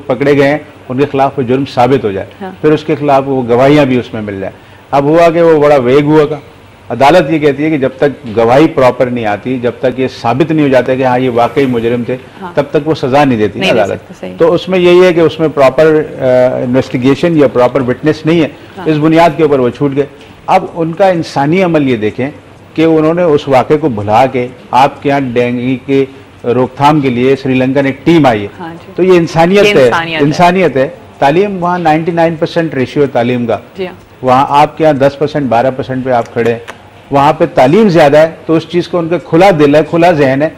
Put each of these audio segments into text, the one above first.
पकड़े गए हैं उनके खिलाफ वो जुर्म साबित हो जाए, हाँ। फिर उसके खिलाफ वो गवाहियां भी उसमें मिल जाए। अब हुआ कि वो बड़ा वेग हुआ का, अदालत ये कहती है कि जब तक गवाही प्रॉपर नहीं आती, जब तक ये साबित नहीं हो जाता कि हाँ ये वाकई मुजरिम थे, हाँ। तब तक वो सजा नहीं देती नहीं अदालत। दे सकते, तो उसमें यही है कि उसमें प्रॉपर इन्वेस्टिगेशन या प्रॉपर विटनेस नहीं है, हाँ। इस बुनियाद के ऊपर वो छूट गए। अब उनका इंसानी अमल ये देखें कि उन्होंने उस वाक़े को भुला के आपके यहाँ डेंगू के रोकथाम के लिए श्रीलंका ने एक टीम आई है, हाँ जी। तो ये इंसानियत है, इंसानियत है। इंसानियत है। तालीम वहाँ 99% रेशियो है तालीम का, जी हाँ। वहाँ आपके यहाँ 10% 12% पे आप खड़े हैं, वहाँ पे तालीम ज़्यादा है, तो उस चीज़ को उनका खुला दिल है, खुला जहन है,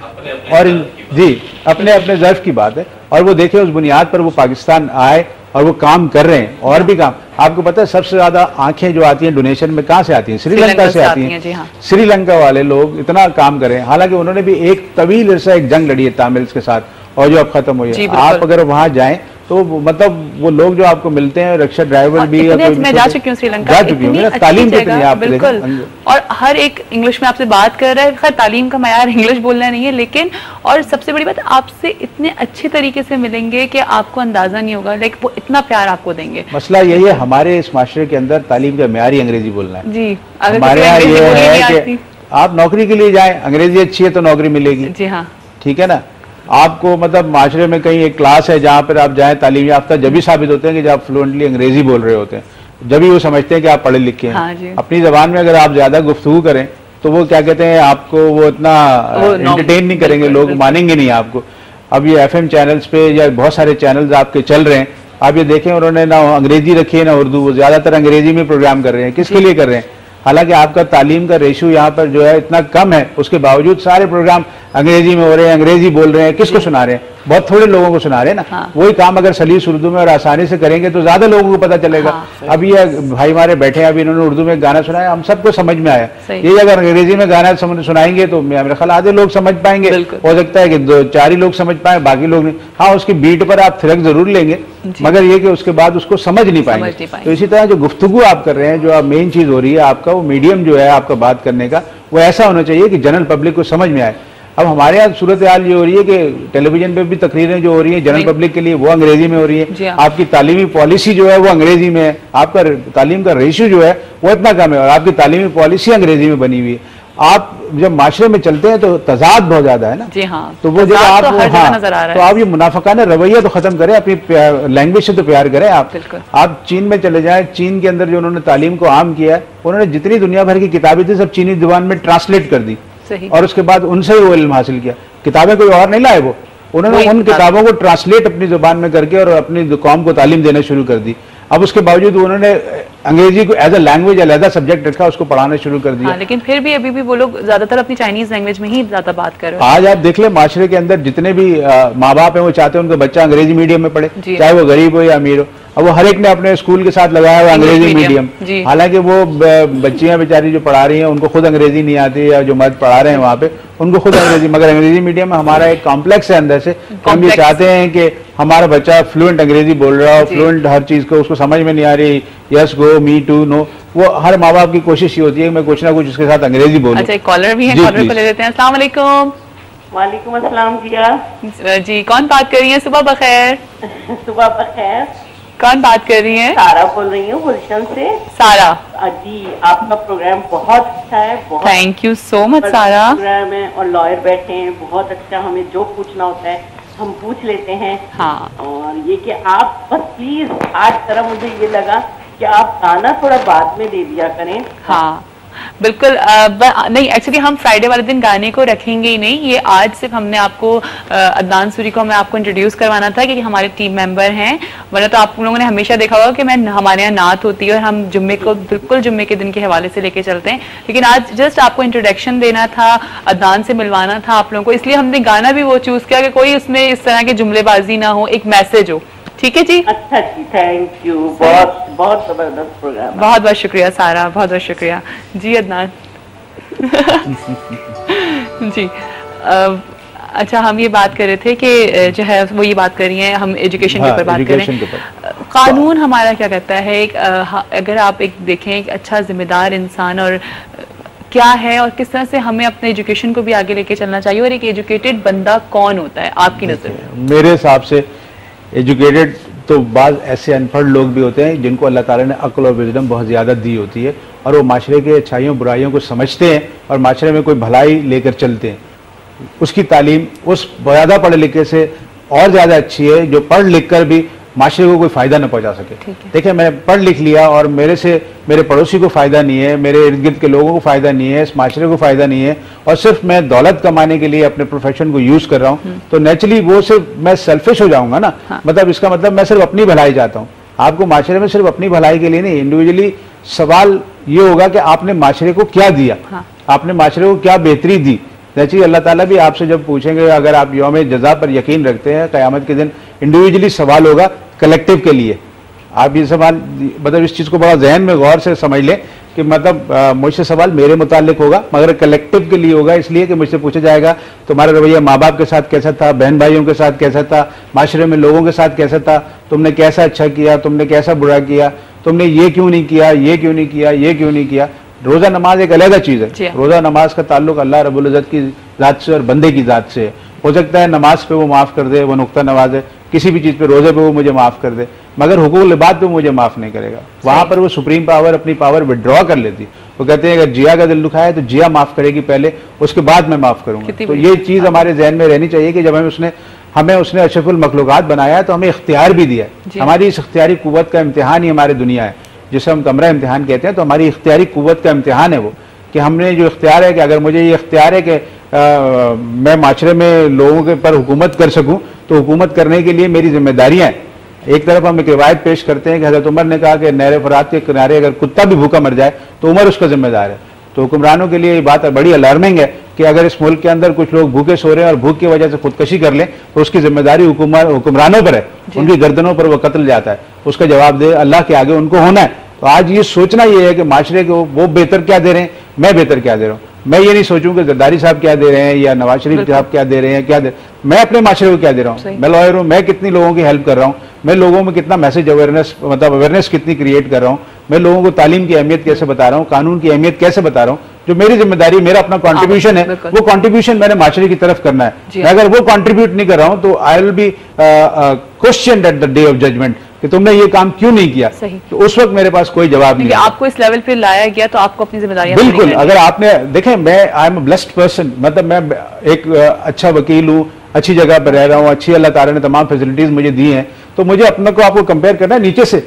और जी अपने अपने ज़र्फ की बात है। और वो देखें उस बुनियाद पर वो पाकिस्तान आए और वो काम कर रहे हैं, और भी काम। आपको पता है सबसे ज़्यादा आंखें जो आती हैं डोनेशन में कहाँ से आती हैं? श्रीलंका से आती हैं। जी हाँ। श्रीलंका वाले लोग इतना काम करें, हालांकि उन्होंने भी एक तवील अरसा एक जंग लड़ी है तामिल्स के साथ, और जो अब खत्म हुई है। आप अगर वहाँ जाएं तो मतलब वो लोग जो आपको मिलते हैं, रिक्शा ड्राइवर भी, मैं जा चुकी हूँ श्रीलंका, जा चुकी हूँ, तालीम कितनी है आप बिल्कुल, और हर एक इंग्लिश में आपसे बात कर रहा है। खैर तालीम का मयार इंग्लिश बोलना नहीं है, लेकिन और सबसे बड़ी बात आपसे इतने अच्छे तरीके से मिलेंगे कि आपको अंदाजा नहीं होगा, लाइक वो इतना प्यार आपको देंगे। मसला यही है हमारे इस माशरे के अंदर, तालीम का मयार ही अंग्रेजी बोलना है जी। हमारे यहाँ ये है कि आप नौकरी के लिए जाए, अंग्रेजी अच्छी है तो नौकरी मिलेगी। जी हाँ, ठीक है ना। आपको मतलब माशरे में कहीं एक क्लास है जहाँ पर आप जाएं, तालीम याफ्ता जब भी साबित होते हैं कि जब आप फ्लुएंटली अंग्रेजी बोल रहे होते हैं, जब भी वो समझते हैं कि आप पढ़े लिखे हैं। हाँ अपनी जबान में अगर आप ज्यादा गुफ्तगू करें तो वो क्या कहते हैं, आपको वो इतना एंटरटेन नहीं करेंगे, लोग मानेंगे नहीं आपको। अब ये FM चैनल्स पे या बहुत सारे चैनल्स आपके चल रहे हैं, आप ये देखें उन्होंने ना अंग्रेजी रखी है ना उर्दू, वो ज्यादातर अंग्रेजी में प्रोग्राम कर रहे हैं। किसके लिए कर रहे हैं? हालांकि आपका तालीम का रेशियो यहाँ पर जो है इतना कम है, उसके बावजूद सारे प्रोग्राम अंग्रेजी में हो रहे हैं, अंग्रेजी बोल रहे हैं। किसको सुना रहे हैं? बहुत थोड़े लोगों को सुना रहे हैं ना। हाँ। वही काम अगर सलीस उर्दू में और आसानी से करेंगे तो ज्यादा लोगों को पता चलेगा। हाँ, अब ये भाई हमारे बैठे हैं, अभी इन्होंने उर्दू में गाना सुनाया, हम सबको समझ में आया। ये अगर अंग्रेजी में गाना सुनाएंगे तो मेरे ख्याल आधे लोग समझ पाएंगे, हो सकता है कि 2-4 ही लोग समझ पाए, बाकी लोग नहीं। हाँ, उसकी बीट पर आप थिरक जरूर लेंगे, मगर ये कि उसके बाद उसको समझ नहीं पाएंगे। तो इसी तरह जो गुफ्तगू आप कर रहे हैं, जो आप मेन चीज हो रही है आपका, वो मीडियम जो है आपका बात करने का, वो ऐसा होना चाहिए कि जनरल पब्लिक को समझ में आए। अब हमारे यहाँ सूरत हाल ये हो रही है कि टेलीविजन पे भी तकरीरें जो हो रही हैं जनरल पब्लिक के लिए, वो अंग्रेजी में हो रही है। आपकी तालीमी पॉलिसी जो है वो अंग्रेजी में है, आपका तालीम का रेशियो जो है वो इतना कम है, और आपकी तालीमी पॉलिसी अंग्रेजी में बनी हुई है। आप जब माशरे में चलते हैं तो तजाद बहुत ज्यादा है ना। जी हाँ, तो वो जब आप तो आप ये मुनाफिकाना रवैया तो खत्म करें, अपनी लैंग्वेज से तो प्यार करें। आप चीन में चले जाएं, चीन के अंदर जो उन्होंने तालीम को आम किया है, उन्होंने जितनी दुनिया भर की किताबें थी सब चीनी जुबान में ट्रांसलेट कर दी, और उसके बाद उनसे ही वो इल्म हासिल किया। किताबें कोई और नहीं लाए, वो उन्होंने उन किताबों को ट्रांसलेट अपनी जुबान में करके और अपनी कौम को तालीम देना शुरू कर दी। अब उसके बावजूद उन्होंने अंग्रेजी को एज अ लैंग्वेज अलहदा सब्जेक्ट रखा, उसको पढ़ाना शुरू कर दिया। लेकिन फिर भी अभी भी वो लोग ज्यादातर अपनी चाइनीज लैंग्वेज में ही ज्यादा बात कर रहे हैं। आज आप देख ले माशरे के अंदर जितने भी माँ बाप हैं वो चाहते हैं उनका बच्चा अंग्रेजी मीडियम में पढ़े, चाहे वो गरीब हो या अमीर हो। अब वो हर एक ने अपने स्कूल के साथ लगाया हुआ अंग्रेजी मीडियम। हालांकि वो बच्चियां बेचारी जो पढ़ा रही हैं उनको खुद अंग्रेजी नहीं आती, या जो मर्द पढ़ा रहे हैं वहाँ पे उनको खुद अंग्रेजी, मगर अंग्रेजी मीडियम में हमारा एक कॉम्प्लेक्स है अंदर से। हम ये चाहते हैं कि हमारा बच्चा फ्लुएंट अंग्रेजी बोल रहा हो, फ्लुएंट हर चीज को उसको समझ में नहीं आ रही, yes go me to know, वो हर माँ बाप की कोशिश ये होती है कि मैं कुछ ना कुछ उसके साथ अंग्रेजी बोलूं। अच्छा, एक कॉलर भी है, कॉलर को ले लेते हैं। अस्सलाम वालेकुम। वालेकुम अस्सलाम जी, कौन बात कर रही है? सुबह बखैर। सुबह बखैर। कौन बात कर रही है? सारा बोल रही हूँ गुलशन से। सारा जी, आपका प्रोग्राम बहुत अच्छा है, बहुत थैंक यू सो मच सारा। प्रोग्राम है और लॉयर बैठे हैं, बहुत अच्छा, हमें जो पूछना होता है हम पूछ लेते हैं। हाँ, और ये कि आप बस प्लीज आज तरह मुझे ये लगा कि आप गाना थोड़ा बाद में दे दिया करें। हाँ बिल्कुल, नहीं एक्चुअली हम फ्राइडे वाले दिन गाने को रखेंगे ही नहीं, ये आज सिर्फ हमने आपको अदनान सूरी को मैं आपको इंट्रोड्यूस करवाना था कि हमारे टीम मेंबर हैं, वरना तो आप लोगों ने हमेशा देखा होगा कि हमारे यहाँ नात होती है और हम जुम्मे को बिल्कुल जुम्मे के दिन के हवाले से लेके चलते हैं, लेकिन आज जस्ट आपको इंट्रोडक्शन देना था, अदनान से मिलवाना था आप लोगों को, इसलिए हमने गाना भी वो चूज किया कि कोई उसमें इस तरह की जुमलेबाजी ना हो, एक मैसेज हो। ठीक है जी, अच्छा जी, थैंक यू, बहुत बहुत जबरदस्त प्रोग्राम। बहुत बहुत शुक्रिया सारा, बहुत बहुत शुक्रिया जी। अदनान जी, अच्छा हम ये बात कर रहे थे कि जो है वो ये बात कर रही हैं, हम एजुकेशन के ऊपर बात करें। कानून हमारा क्या कहता है, अगर आप एक देखें एक अच्छा जिम्मेदार इंसान और क्या है और किस तरह से हमें अपने एजुकेशन को भी आगे लेके चलना चाहिए, और एक एजुकेटेड बंदा कौन होता है आपकी नजर में? मेरे हिसाब से एजुकेटेड तो बाद ऐसे अनपढ़ लोग भी होते हैं जिनको अल्लाह ताला ने अक्ल और विजडम बहुत ज़्यादा दी होती है और वो माशरे के अच्छाइयों बुराइयों को समझते हैं और माशरे में कोई भलाई लेकर चलते हैं। उसकी तालीम उस ज़्यादा पढ़े लिखे से और ज़्यादा अच्छी है जो पढ़ लिख कर भी माशरे को कोई फ़ायदा न पहुंचा सके। देखिए, मैं पढ़ लिख लिया और मेरे से मेरे पड़ोसी को फ़ायदा नहीं है, मेरे इर्द गिर्द के लोगों को फ़ायदा नहीं है, इस माशरे को फ़ायदा नहीं है और सिर्फ मैं दौलत कमाने के लिए अपने प्रोफेशन को यूज़ कर रहा हूँ, तो नेचुरली वो सिर्फ मैं सेल्फिश हो जाऊँगा ना। हाँ। मतलब इसका मतलब मैं सिर्फ अपनी भलाई चाहता हूँ। आपको माशरे में सिर्फ अपनी भलाई के लिए नहीं, इंडिविजुअली सवाल ये होगा कि आपने माशरे को क्या दिया। हाँ। आपने माशरे को क्या बेहतरी दी। नेचुरली अल्लाह ताला भी आपसे जब पूछेंगे, अगर आप यौम जज़ा पर यकीन रखते हैं, क़यामत के दिन इंडिविजुअली सवाल होगा कलेक्टिव के लिए। आप ये सवाल, मतलब इस चीज़ को बड़ा जहन में गौर से समझ लें कि मतलब मुझसे सवाल मेरे मुतालिक होगा मगर कलेक्टिव के लिए होगा, इसलिए कि मुझसे पूछा जाएगा तुम्हारा रवैया माँ बाप के साथ कैसा था, बहन भाइयों के साथ कैसा था, माशरे में लोगों के साथ कैसा था, तुमने कैसा अच्छा किया, तुमने कैसा बुरा किया, तुमने ये क्यों नहीं किया, ये क्यों नहीं किया, ये क्यों नहीं किया। रोज़ा नमाज एक अलग चीज़ है। रोज़ा नमाज का ताल्लुक अल्लाह रब्बुल इज़्ज़त की ज़ात से और बंदे की ज़ात से है। हो सकता है नमाज पे वो माफ़ कर दे, वो नुक्ता नवाज है, किसी भी चीज़ पे, रोज़े पे वो मुझे माफ़ कर दे, मगर हुकूक लिबाद पे मुझे माफ़ नहीं करेगा। वहाँ पर वो सुप्रीम पावर अपनी पावर विड्रॉ कर लेती। वो कहते हैं अगर जिया का दिल दुखा है तो जिया माफ़ करेगी पहले, उसके बाद मैं माफ़ करूँगा। तो ये चीज़ हमारे जहन में रहनी चाहिए कि जब हमें उसने अशरफुल मखलूक़ात बनाया है तो हमें इख्तियार भी दिया है। हमारी इस इख्तियारी कुव्वत का इम्तिहान ही हमारी दुनिया है, जिसे हम कमरा इम्तिहान कहते हैं। तो हमारी इख्तियारी कुव्वत का इम्तिहान है वो, कि हमने जो इख्तियार है कि अगर मुझे ये इख्तियार है कि मैं माशरे में लोगों के पर हुकूमत कर सकूं, तो हुकूमत करने के लिए मेरी जिम्मेदारियां हैं। एक तरफ हम एक रिवायत पेश करते हैं कि हज़रत उमर ने कहा कि नहर फरात के किनारे अगर कुत्ता भी भूखा मर जाए तो उमर उसका जिम्मेदार है। तो हुक्मरानों के लिए ये बात बड़ी अलार्मिंग है कि अगर इस मुल्क के अंदर कुछ लोग भूखे सो रहे हैं और भूख की वजह से खुदकशी कर लें तो उसकी जिम्मेदारी हुक्मरानों पर है, उनकी गर्दनों पर वो कत्ल जाता है, उसका जवाब दे अल्लाह के आगे उनको होना है। तो आज ये सोचना ये है कि माशरे को वो बेहतर क्या दे रहे हैं, मैं बेहतर क्या दे रहा हूँ। मैं ये नहीं सोचूं कि जरदारी साहब क्या दे रहे हैं या नवाज शरीफ साहब क्या दे रहे हैं, क्या दे, मैं अपने माशरे को क्या दे रहा हूँ। मैं लॉयर हूँ, मैं कितनी लोगों की हेल्प कर रहा हूँ, मैं लोगों में कितना मैसेज अवेयरनेस, मतलब अवेयरनेस कितनी क्रिएट कर रहा हूँ, मैं लोगों को तालीम की अहमियत कैसे बता रहा हूँ, कानून की अहमियत कैसे बता रहा हूँ। जो मेरी जिम्मेदारी, मेरा अपना कंट्रीब्यूशन है, वो कंट्रीब्यूशन मैंने माशरे की तरफ करना है। मैं अगर वो कंट्रीब्यूट नहीं कर रहा हूँ तो I will be questioned at the day of judgement कि तुमने ये काम क्यों नहीं किया। तो उस वक्त मेरे पास कोई जवाब नहीं है। आपको इस लेवल पे लाया गया तो आपको अपनी जिम्मेदारियां बिल्कुल, अगर आपने देखें, मैं I am a blessed person, मतलब मैं एक अच्छा वकील हूँ, अच्छी जगह पर रह रहा हूँ, अच्छी अल्लाह ताला ने तमाम फैसिलिटीज मुझे दी हैं, तो मुझे अपने को आपको कंपेयर करना है नीचे से।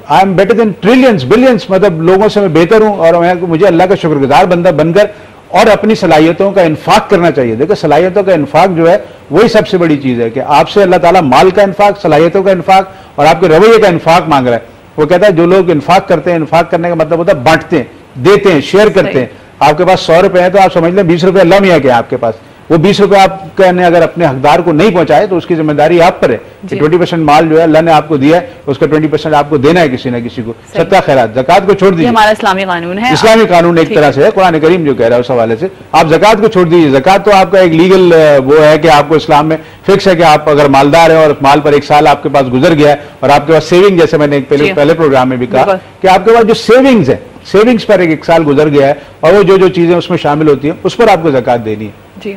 I am better than trillions billions, मतलब लोगों से मैं बेहतर हूँ और मुझे अल्लाह का शुक्रगुजार बंदा बनकर और अपनी सलाहियतों का इन्फाक करना चाहिए। देखो, सलाहियतों का इन्फाक जो है वही सबसे बड़ी चीज़ है कि आपसे अल्लाह ताला माल का इन्फाक, सलाहियतों का इन्फाक और आपके रवैये का इन्फाक मांग रहा है। वो कहता है जो लोग इन्फाक करते हैं, इन्फाक करने का मतलब होता है बांटते हैं, देते हैं, शेयर करते हैं। आपके पास 100 रुपए हैं तो आप समझ लें 20 रुपए अल्लाह मियां के आपके पास, वो 20 रुपए आपने अगर अपने हकदार को नहीं पहुंचाए तो उसकी जिम्मेदारी आप पर है। 20% माल जो है अल्लाह ने आपको दिया है, उसका 20% आपको देना है किसी ना किसी को। सदका खैरात, ज़कात को छोड़ दीजिए, हमारा इस्लामी कानून है, इस्लामी कानून एक तरह से है, कुरान करीम जो कह रहा है उस हवाले से। आप ज़कात को छोड़ दीजिए, ज़कात तो आपका एक लीगल वो है कि आपको इस्लाम में फिक्स है कि आप अगर मालदार है और माल पर 1 साल आपके पास गुजर गया है और आपके पास सेविंग, जैसे मैंने पहले प्रोग्राम में भी कहा कि आपके पास जो सेविंग्स है, सेविंग्स पर 1 साल गुजर गया है और वो जो चीजें उसमें शामिल होती है उस पर आपको ज़कात देनी है।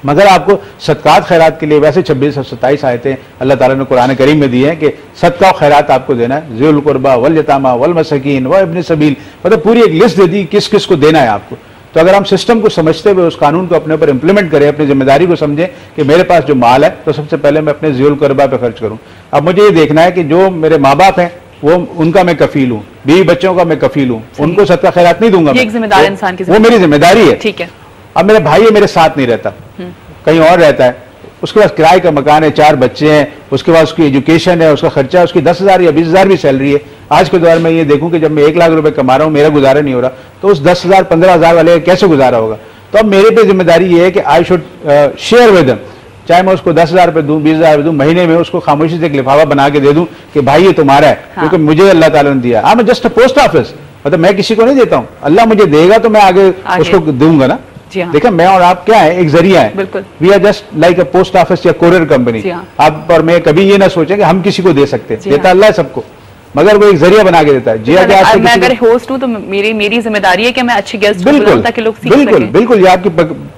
मगर आपको सदकात खैरात के लिए वैसे 26 और 27 आयतें अल्लाह ताला ने कुरान करीम में दी हैं कि सदका और खैरात आपको देना है। ज़ुल कुर्बा वल यतामा वल मसकीन व इब्न सबील, मतलब पूरी एक लिस्ट दे दी किस किस को देना है आपको। तो अगर हम सिस्टम को समझते हुए उस कानून को अपने ऊपर इंप्लीमेंट करें, अपनी जिम्मेदारी को समझें कि मेरे पास जो माल है तो सबसे पहले मैं अपने ज़ुल कुर्बा पे खर्च करूँ। अब मुझे ये देखना है कि जो मेरे माँ बाप हैं वो उनका मैं कफील हूँ, बीवी बच्चों का मैं कफील हूँ, उनको सदका खैरात नहीं दूंगा, एक जिम्मेदार इंसान की वो मेरी जिम्मेदारी है। ठीक है। अब मेरा भाई है, मेरे साथ नहीं रहता, कहीं और रहता है, उसके पास किराए का मकान है, 4 बच्चे हैं, उसके पास उसकी एजुकेशन है, उसका खर्चा है, उसकी 10,000 या 20,000 भी सैलरी है। आज के दौर में ये देखूं कि जब मैं 1 लाख रुपए कमा रहा हूं, मेरा गुजारा नहीं हो रहा, तो उस 10,000 15,000 वाले कैसे गुजारा होगा। तो अब मेरे पे जिम्मेदारी ये है कि I should share with them, चाहे मैं उसको 10,000 रुपए दूं, 20,000 रुपए दूं, महीने में उसको खामोशी से एक लिफाफा बना के दे दूं कि भाई ये तुम्हारा है, क्योंकि मुझे अल्लाह ताला ने दिया। मैं जस्ट अ पोस्ट ऑफिस, मतलब मैं किसी को नहीं देता हूँ, अल्लाह मुझे देगा तो मैं आगे उसको दूंगा ना। देखिए, मैं और आप क्या है, एक जरिया है, we are just like a post office या कोरियर कंपनी। आप और मैं कभी ये ना सोचें कि हम किसी को दे सकते हैं, देता अल्लाह है सबको, मगर वो एक जरिया बना के देता है। जिया के आज मैं अगर होस्ट हूँ तो मेरी जिम्मेदारी है कि मैं अच्छे गेस्ट बिल्कुल ताकि लोग सीख बिल्कुल सकें। बिल्कुल ये आपकी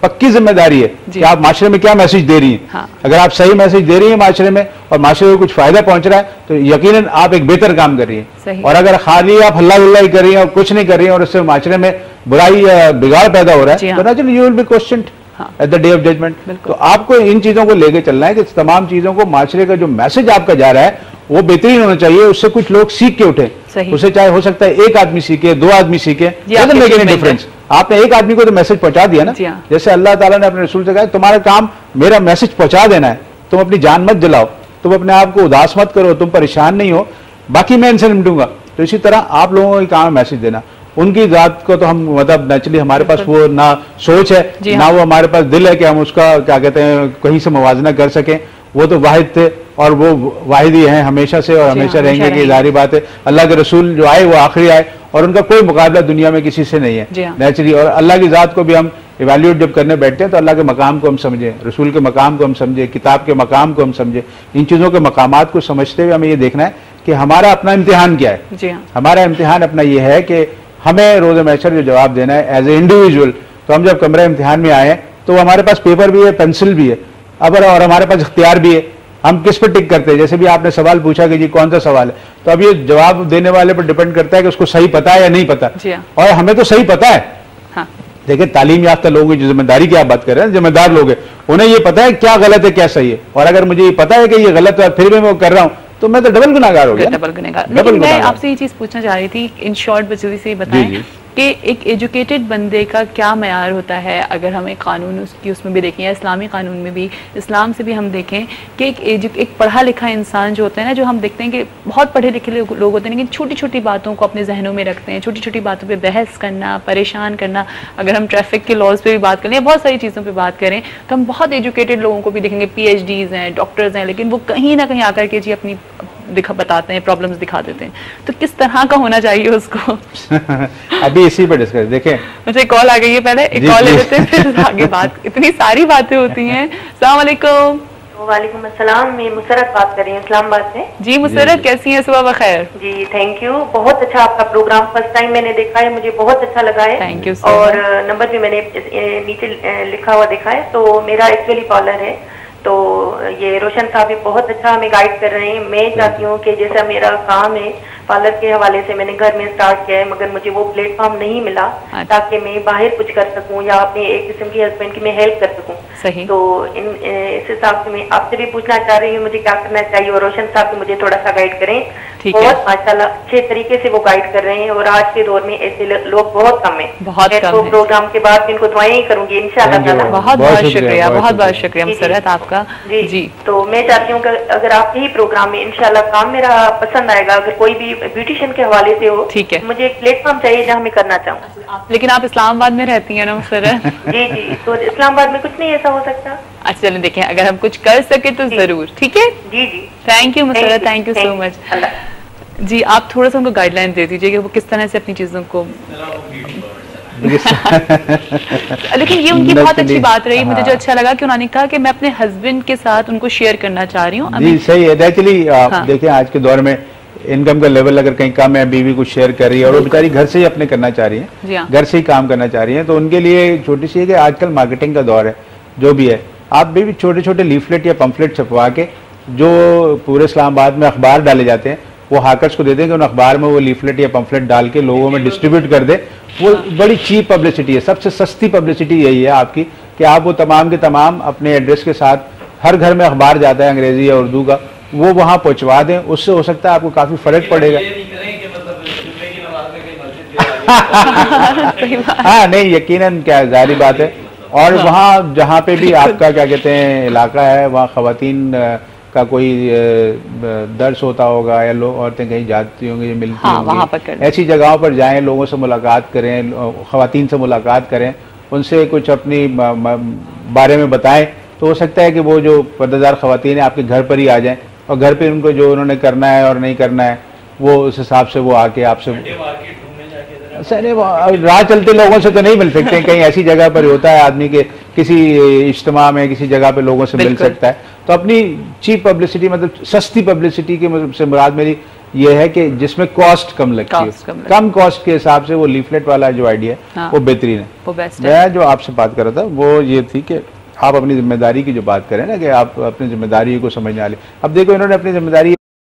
पक्की जिम्मेदारी है कि आप माशरे में क्या मैसेज दे रही हैं। हाँ। अगर आप सही मैसेज दे रही हैं माशरे में और माशरे को कुछ फायदा पहुंच रहा है तो यकीनन आप एक बेहतर काम कर रही हैं। और अगर खाली आप हल्ला गुल्ला ही कर रही हैं और कुछ नहीं कर रही हैं और उससे माशरे में बुराई बिगाड़ पैदा हो रहा है तो naturally you will be questioned at the day of judgement. तो आपको इन चीजों को लेके चलना है कि तमाम चीजों को माशरे का जो मैसेज आपका जा रहा है वो बेहतरीन होना चाहिए, उससे कुछ लोग सीख के उठे। उससे चाहे हो सकता है एक आदमी सीखे, दो आदमी सीखे, डिफरेंस। आपने एक आदमी को तो मैसेज पहुंचा दिया ना, जैसे अल्लाह ताला ने अपने रसूल से कहा तुम्हारा काम मेरा मैसेज पहुंचा देना है, तुम अपनी जान मत जलाओ, तुम अपने आप को उदास मत करो, तुम परेशान नहीं हो, बाकी मैं इनसे निपटूंगा। तो इसी तरह आप लोगों का काम है मैसेज देना। उनकी जात को तो हम मतलब नेचुरली हमारे पास वो ना सोच है ना वो हमारे पास दिल है कि हम उसका क्या कहते हैं कहीं से मुवाजना कर सकें। वो तो वाहिद थे और वो वाहिद ही हैं हमेशा से और हमेशा रहेंगे कि जारी बात है। अल्लाह के रसूल जो आए वो आखिरी आए और उनका कोई मुकाबला दुनिया में किसी से नहीं है नेचुरली। और अल्लाह की जात को भी हम इवैल्यूएट जब करने बैठते हैं तो अल्लाह के मकाम को हम समझें, रसूल के मकाम को हम समझें, किताब के मकाम को हम समझें। इन चीज़ों के मकामात को समझते हुए हमें ये देखना है कि हमारा अपना इम्तिहान क्या है। हमारा इम्तिहान अपना ये है कि हमें रोज़ महशर जो जवाब देना है एज ए इंडिविजुअल। तो हम जब कमरे इम्तिहान में आए तो हमारे पास पेपर भी है, पेंसिल भी है, और हमारे पास इख्तियार भी है। हम किस पर टिक करते हैं? जैसे भी आपने सवाल पूछा कि जी कौन सा सवाल है, तो अब ये जवाब देने वाले पर डिपेंड करता है कि उसको सही पता है या नहीं पता। और हमें तो सही पता है। हाँ। देखिए तालीम याफ्ता लोगों की जिम्मेदारी की आप बात कर रहे हैं, जिम्मेदार लोग हैं, उन्हें ये पता है क्या गलत है क्या सही है। और अगर मुझे ये पता है कि ये गलत है फिर भी मैं वो कर रहा हूँ तो मैं तो डबल गुनाहगार हो गया। डबल गुनाहगार। लेकिन मैं आपसे ये चीज पूछना चाह रही थी इन शॉर्ट जल्दी से बताएं कि एक एजुकेटेड बंदे का क्या मयार होता है। अगर हमें कानून उसकी उसमें भी देखें या इस्लामी कानून में भी, इस्लाम से भी हम देखें कि एक पढ़ा लिखा इंसान जो होता है ना, जो हम देखते हैं कि बहुत पढ़े लिखे लोग होते हैं लेकिन छोटी छोटी बातों को अपने जहनों में रखते हैं, छोटी छोटी बातों पे बहस करना, परेशान करना। अगर हम ट्रैफिक के लॉज पे भी बात करें, बहुत सारी चीज़ों पे बात करें तो हम बहुत एजुकेटेड लोगों को भी देखेंगे, PhDs हैं, डॉक्टर्स हैं, लेकिन वो कहीं ना कहीं आकर के जी अपनी बताते हैं, प्रॉब्लम्स दिखा देते हैं। तो किस तरह का होना चाहिए उसको? अभी इसी पर डिस्कस। देखें मुझे कॉल आ गई है, पहले एक कॉल ले लेते हैं फिर आगे बात। इतनी सारी बातें होती हैं। अस्सलाम वालेकुम। वालेकुम अस्सलाम। मैं मुसरत बात कर रही हूँ इस्लामाबाद से। जी मुसरत, कैसी हैं? सुबह बखैर। जी थैंक यू। बहुत अच्छा आपका प्रोग्राम, फर्स्ट टाइम मैंने देखा है, मुझे बहुत अच्छा लगा है। Thank you. और नंबर भी मैंने नीचे लिखा हुआ देखा है। तो मेरा एक्चुअली पार्लर है, तो ये रोशन साहब भी बहुत अच्छा हमें गाइड कर रहे हैं। मैं चाहती हूँ कि जैसा मेरा काम है पार्लर के हवाले से मैंने घर में स्टार्ट किया है, मगर मुझे वो प्लेटफॉर्म नहीं मिला ताकि मैं बाहर कुछ कर सकूं या अपने एक किस्म की हस्बैंड की मैं हेल्प कर सकूं। सही। तो इस हिसाब से मैं आपसे भी पूछना चाह रही हूँ मुझे क्या करना चाहिए, और रोशन साहब भी मुझे थोड़ा सा गाइड करें। बहुत माशाल्लाह अच्छे तरीके से वो गाइड कर रहे हैं और आज के दौर में ऐसे लोग बहुत कम है। बहुत कम तो प्रोग्राम के बाद इनको दुआएं ही करूंगी इंशाल्लाह। बहुत बहुत शुक्रिया, बहुत बहुत शुक्रिया मुसरत आपका। जी तो मैं चाहती हूँ अगर आप यही प्रोग्राम में इंशाल्लाह काम मेरा पसंद आएगा, अगर कोई भी ब्यूटिशियन के हवाले से हो, ठीक है, मुझे एक प्लेटफॉर्म चाहिए जहाँ मैं करना चाहूँ। लेकिन आप इस्लामाबाद में रहती हैं ना मुसरत? जी जी, तो इस्लामाबाद में कुछ नहीं ऐसा हो सकता? अच्छा चलिए देखें, अगर हम कुछ कर सके तो जरूर। ठीक है जी जी, thank you Musarrat, thank you so much. जी आप थोड़ा सा उनको गाइडलाइन दे दीजिए कि वो किस तरह से अपनी चीजों को लेकिन ये उनकी बहुत अच्छी बात रही। मुझे जो अच्छा लगा कि उन्होंने कहा कि मैं अपने हस्बैंड के साथ उनको शेयर करना चाह रही हूँ। जी सही है। एक्चुअली देखिए आज के दौर में इनकम का लेवल अगर कहीं कम है, बीवी कुछ शेयर कर रही है और वो बेचारी घर से ही अपने करना चाह रही है, घर से ही काम करना चाह रही है, तो उनके लिए छोटी सी है कि आजकल मार्केटिंग का दौर है, जो भी है आप भी छोटे छोटे लीफलेट या पम्फलेट छपवा के जो पूरे इस्लामाबाद में अखबार डाले जाते हैं वो हाकर्स को दे दें कि उन अखबार में वो लीफलेट या पम्फलेट डाल के लोगों में डिस्ट्रीब्यूट कर दे। वो बड़ी चीप पब्लिसिटी है, सबसे सस्ती पब्लिसिटी यही है आपकी कि आप वो तमाम के तमाम अपने एड्रेस के साथ, हर घर में अखबार जाता है अंग्रेजी या उर्दू का, वो वहाँ पहुँचवा दें। उससे हो सकता है आपको काफ़ी फ़र्क पड़ेगा। हाँ नहीं यकीनन, क्या जाहिर बात है। और वहाँ जहाँ पे भी आपका क्या कहते हैं इलाका है, वहाँ ख़वातीन का कोई दर्स होता होगा या लोग औरतें कहीं जाती होंगी, मिलती होंगी, ऐसी जगहों पर जाएं, लोगों से मुलाकात करें, ख़वातीन से मुलाकात करें, उनसे कुछ अपनी बारे में बताएं, तो हो सकता है कि वो जो पर्दादार ख़वातीन हैं आपके घर पर ही आ जाएं और घर पे उनको जो उन्होंने करना है और नहीं करना है वो उस हिसाब से वो आके आपसे राह चलते लोगों से तो नहीं मिल सकते, कहीं ऐसी जगह पर होता है आदमी के किसी इज्तिमा में किसी जगह पे लोगों से मिल सकता है। तो अपनी चीप पब्लिसिटी मतलब सस्ती पब्लिसिटी के मतलब से मुराद मेरी ये है कि जिसमें कॉस्ट कम लगती है, कम कॉस्ट के हिसाब से वो लीफलेट वाला जो आइडिया है वो बेहतरीन है, वो बेस्ट है। मैं जो आपसे बात कर रहा था वो ये थी कि आप अपनी जिम्मेदारी की जो बात करें ना, कि आप अपनी जिम्मेदारी को समझने वाले, अब देखो इन्होंने अपनी जिम्मेदारी